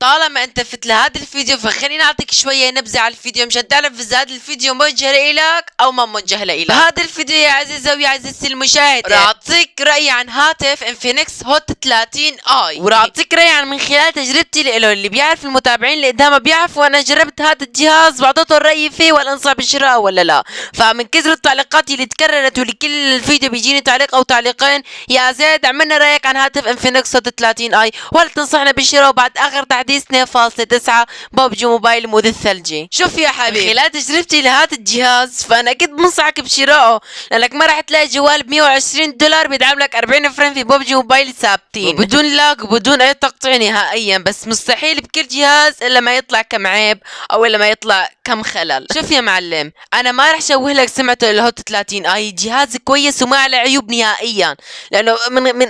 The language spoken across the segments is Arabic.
طالما انت فت لهذا الفيديو فخليني اعطيك شويه نبذه على الفيديو مشان تعرف اذا هذا الفيديو موجه لإلك او ما موجه لإلك. بهذا الفيديو يا عزيزي ويا عزيزتي المشاهد راح اعطيك رايي عن هاتف انفينكس هوت 30 اي، وراح اعطيك رايي عن من خلال تجربتي له. اللي بيعرف المتابعين اللي قدامه بيعرفوا انا جربت هذا الجهاز واعطيته الراي فيه ولا انصح بشرائه ولا لا. فمن كثر التعليقات اللي تكررت ولكل الفيديو بيجيني تعليق او تعليقين، يا زيد عملنا رايك عن هاتف انفينكس هوت 30 اي ولا تنصحنا بشرائه بعد اخر تحديث 2.9 ببجي موبايل مود الثلجي. شوف يا حبيبي، خلال تجربتي لهذا الجهاز فانا اكيد بنصحك بشرائه، لانك ما راح تلاقي جوال ب 120 دولار بيدعم لك 40 فريم في ببجي موبايل ثابتين وبدون لاج وبدون اي تقطيع نهائيا. بس مستحيل بكل جهاز الا ما يطلع كم عيب او الا ما يطلع كم خلل. شوف يا معلم، انا ما راح اشوه لك سمعته الهوت 30 اي، جهاز كويس وما على عيوب نهائيا، لانه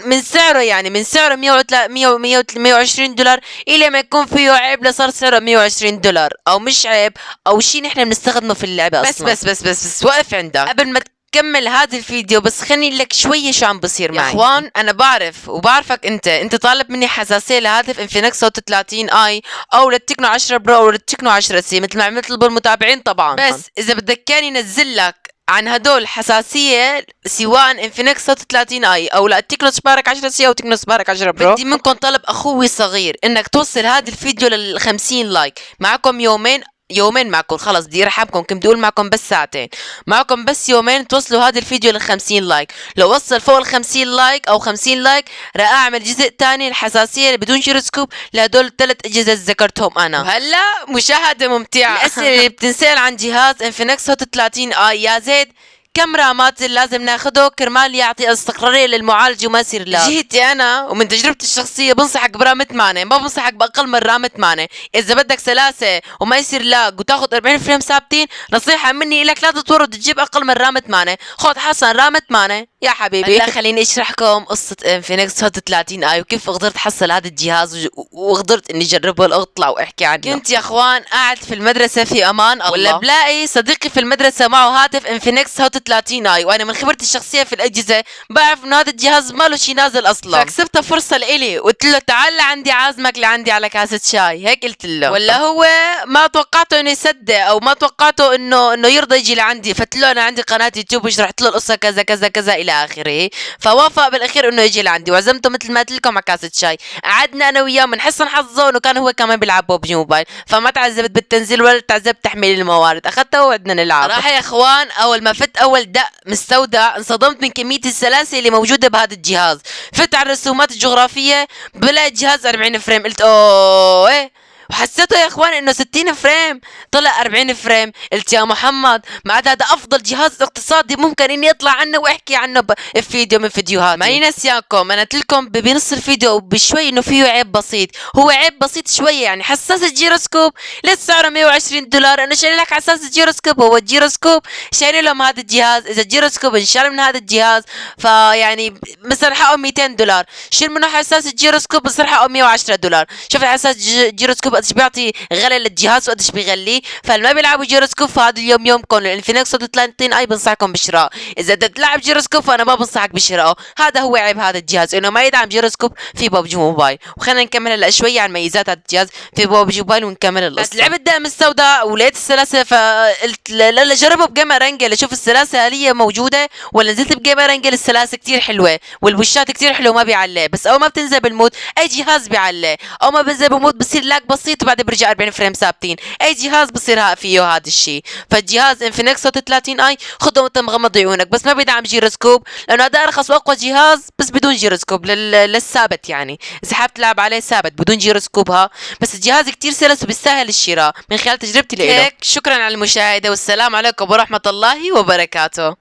من سعره يعني من سعره 120 دولار الى ما يكون فيه عيب لصار سعره 120 دولار او مش عيب او شيء نحن بنستخدمه في اللعبه اصلا. بس وقف عندك قبل ما كمل هذا الفيديو. بس خليني لك شويه شو عم بصير معي. يا اخوان انا بعرف وبعرفك انت طالب مني حساسيه لهاتف انفينكس هوت 30 اي او للتكنو 10 برو او للتكنو 10 سي مثل ما عملت المتابعين طبعا. بس اذا بدك كان ينزل لك عن هدول حساسيه سواء انفينكس هوت 30 اي او للتكنو سبارك 10 سي او تكنو سبارك 10 برو، بدي منكم طلب اخوي صغير انك توصل هذا الفيديو لل 50 لايك. معكم يومين معكم، خلص بدي ارحمكم، كنت بدي اقول معكم بس ساعتين، معكم بس يومين توصلوا هذا الفيديو ل 50 لايك. لو وصل فوق ال 50 لايك او 50 لايك راح اعمل جزء ثاني الحساسيه بدون جيروسكوب لهدول الثلاث اجهزه ذكرتهم انا. وهلا مشاهده ممتعه. الاسئله اللي بتنسال عن جهاز انفينكس هوت 30 اي، يا زيد كم رامات لازم ناخده كرمال يعطي استقرارية للمعالج وما يصير لا. جهتي انا ومن تجربتي الشخصية بنصحك برامة 8، ما بنصحك باقل من رامة 8. اذا بدك سلاسة وما يصير لاج وتاخد 40 فريم ثابتين، نصيحة مني لك لا تتورط تجيب اقل من رامة 8، خد حسن رامة 8 يا حبيبي. هلا خليني اشرحكم قصة انفينكس هوت 30 اي وكيف قدرت احصل هذا الجهاز وقدرت اني اجربه واطلع واحكي عنه. كنت يا اخوان قاعد في المدرسة في امان الله، ولا بلاقي صديقي في المدرسة معه هاتف انفينكس هوت 30 اي، وانا من خبرتي الشخصيه في الاجهزه بعرف انه هذا الجهاز ما له شيء نازل اصلا. فكسبتها فرصه لإلي قلت له تعال لعندي عازمك لعندي على كاسه شاي، هيك قلت له. ولا هو ما توقعته انه يصدق او ما توقعته انه يرضى يجي لعندي. فقلت له انا عندي قناه يوتيوب وشرحت له القصه كذا كذا كذا الى اخره، فوافق بالاخير انه يجي لعندي وعزمته مثل ما قلت لكم على كاسه شاي. قعدنا انا وياه من حسن حظه انه كان هو كمان بيلعب ببجي موبايل، فما تعذبت بالتنزيل ولا تعذبت تحميل الموارد، اخذته وقعدنا نلعب. راح يا اخوان اول ما فت اول دق مستودع انصدمت من كمية السلاسة اللي موجودة بهذا الجهاز. فت على الرسومات الجغرافية بلاقي الجهاز 40 فريم، قلت اوه ايه، وحسيته يا اخوان انه 60 فريم طلع 40 فريم. قلت يا محمد ما عاد هذا افضل جهاز اقتصادي ممكن اني اطلع عنه واحكي عنه بفيديو من فيديوهات. ماني نسيانكم، انا قلت لكم بنص الفيديو بشوي انه فيه عيب بسيط، هو عيب بسيط شويه يعني حساس الجيروسكوب لسه سعره 120 دولار. انا شايل لك حساس الجيروسكوب، هو الجيروسكوب شايل لهم هذا الجهاز، اذا الجيروسكوب انشال من هذا الجهاز فيعني مثلا حقه 200 دولار، شيل منه حساس الجيروسكوب بصير حقه 110 دولار. شوف الحساس الجيروسكوب قديش بيعطي غلا للجهاز وقديش بيغليه. فالما بيلعبوا جيروسكوب فهذا اليوم يومكم. الانفينكس هوت 30 اي بنصحكم بشراء، اذا بدك تلعب جيروسكوب فانا ما بنصحك بشرائه. هذا هو عيب هذا الجهاز انه ما يدعم جيروسكوب في ببجي موبايل. وخلينا نكمل هلا شويه عن ميزات هذا الجهاز في ببجي موبايل ونكمل القصه. بس لعبت دائم السوداء ولقيت السلاسه فقلت لا جربه بجيمر انجل اشوف السلاسه هل هي موجوده، ولا نزلت بجيمر انجل السلاسه كثير حلوه والوشات كثير حلوه ما بيعلق، بس اول ما بتنزل بالمود اي جهاز بيعلق، او ما بنزل بالمود بصير لاج بسيط وبعدين برجع 40 فريم ثابتين. اي جهاز بصير فيه هذا الشيء. فالجهاز انفينكس هوت 30 اي خذه وانت مغمض عيونك، بس ما بيدعم جيروسكوب لانه هذا ارخص واقوى جهاز بس بدون جيروسكوب للثابت، يعني اذا حابب تلعب عليه ثابت بدون جيروسكوب بس الجهاز كتير سلس وبيستاهل الشراء من خلال تجربتي له. هيك شكرا على المشاهده والسلام عليكم ورحمه الله وبركاته.